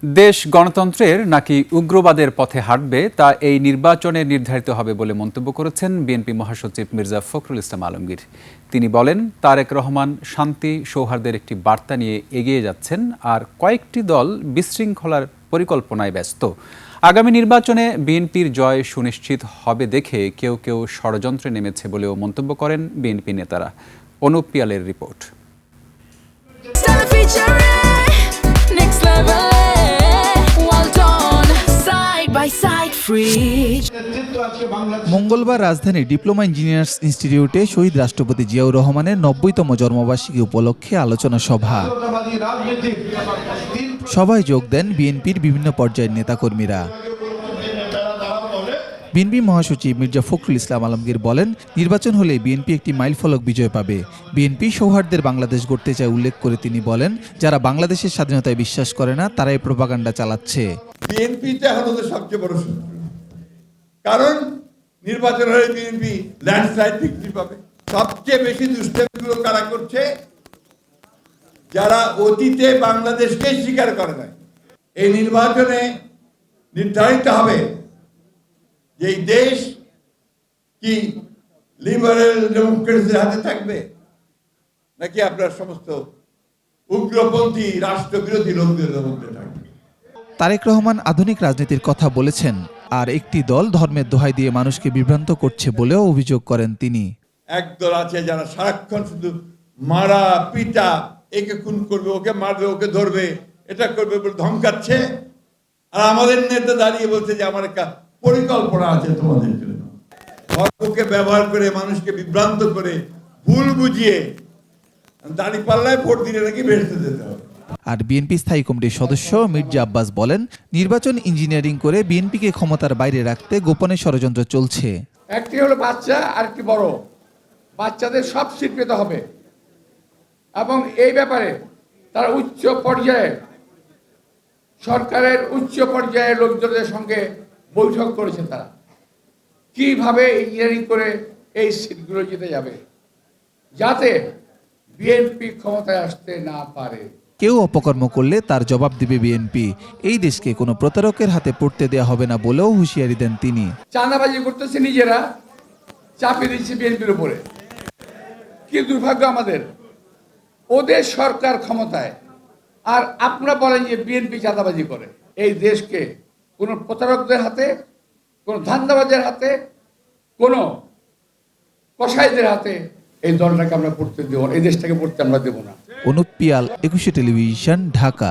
দেশ গণতন্ত্রের নাকি উগ্রবাদের পথে হাঁটবে তা এই নির্বাচনে নির্ধারিত হবে বলে মন্তব্য করেছেন বিএনপি মহাসচিব মির্জা ফখরুল ইসলাম আলমগীর। তিনি বলেন, তারেক রহমান শান্তি সৌহার্দ্যের একটি বার্তা নিয়ে এগিয়ে যাচ্ছেন, আর কয়েকটি দল বিশৃঙ্খলার পরিকল্পনায় ব্যস্ত। আগামী নির্বাচনে বিএনপির জয় সুনিশ্চিত হবে দেখে কেউ কেউ ষড়যন্ত্রে নেমেছে বলেও মন্তব্য করেন বিএনপি নেতারা। অনুপ পিয়ালের রিপোর্ট। মঙ্গলবার রাজধানীর ডিপ্লোমা ইঞ্জিনিয়ার্স ইনস্টিটিউটে শহীদ রাষ্ট্রপতি জিয়াউর রহমানের ৯০তম জন্মবার্ষিকী উপলক্ষে আলোচনা সভা। সভায় যোগ দেন বিএনপির বিভিন্ন পর্যায়ের নেতাকর্মীরা। বিএনপি মহাসচিব মির্জা ফখরুল ইসলাম আলমগীর বলেন, নির্বাচন হলে বিএনপি একটি মাইলফলক বিজয় পাবে। বিএনপি সৌহার্দ্যের বাংলাদেশ গড়তে চায় উল্লেখ করে তিনি বলেন, যারা বাংলাদেশের স্বাধীনতায় বিশ্বাস করে না তারাই প্রোপাগান্ডা চালাচ্ছে। বিএনপিতে এখন ওদের সবচেয়ে বড় শত্রু, কারণ নির্বাচন হলে বিএনপি ল্যান্ডস্লাইড ভিক্টরি পাবে। সবচেয়ে বেশি দুষ্টামিগুলো কারা করছে? যারা অতীতে বাংলাদেশকে স্বীকার করে নাই। এই নির্বাচনে নির্ধারিত হবে যে এই দেশ কি লিবারেল ডেমোক্রেসির হাতে থাকবে নাকি আপনার সমস্ত উগ্রপন্থী রাষ্ট্রবিরোধী লোকদের মধ্যে থাকবে। তারেক রহমান আধুনিক রাজনীতির কথা বলেছেন, আর একটি দল ধর্মের দোহাই দিয়ে মানুষকে বিভ্রান্ত করছে বলেও অভিযোগ করেন তিনি। একদল আছে যারা সারাক্ষণ শুধু মারা পিটা, একে খুন করবে, ওকে মারবে, ওকে ধরবে, এটা করবে বলে ধমকাচ্ছে। আর আমাদের নেতা দাঁড়িয়ে বলছে যে আমার একটা পরিকল্পনা আছে তোমাদের জন্য। ধর্মকে ব্যবহার করে মানুষকে বিভ্রান্ত করে ভুল বুঝিয়ে দাঁড়িপাল্লায় ভোট দিলে নাকি বেরোতে যেতে হবে। আর বিএনপি স্থায়ী কমিটির সদস্য মির্জা আব্বাস বলেন, নির্বাচন ইঞ্জিনিয়ারিং করে বিএনপিকে ক্ষমতার বাইরে রাখতে গোপনে ষড়যন্ত্র চলছে। একটি হলো বাচ্চা আর একটি বড়। বাচ্চাদের সব সিট পেতে হবে এবং এই ব্যাপারে তারা উচ্চ পর্যায়ে সরকারের উচ্চ পর্যায়ের লোকজনের সঙ্গে বৈঠক করেছে। তারা কিভাবে ইঞ্জিনিয়ারিং করে এই সিটগুলো জিতে যাবে যাতে বিএনপি ক্ষমতায় আসতে না পারে। কেউ অপকর্ম করলে তার জবাব দিবে বিএনপি। এই দেশকে কোনো প্রতারকের হাতে পড়তে দেওয়া হবে না বলেও হুঁশিয়ারি দেন তিনি। চাঁদাবাজি করতেছে, নিজেরা চাপিয়ে দিচ্ছে বিএনপির উপরে। কি দুর্ভাগ্য আমাদের, ওদের সরকার ক্ষমতায় আর আপনারা বলেন যে বিএনপি চাঁদাবাজি করে। এই দেশকে কোনো প্রতারকদের হাতে, কোনো ধান্দাবাজের হাতে, কোনো কসাইদের হাতে এই দলটাকে আমরা পড়তে দেবো না, এই দেশটাকে পড়তে আমরা দেবো না। অনুপ পিয়াল, ২১ টেলিভিশন, ঢাকা।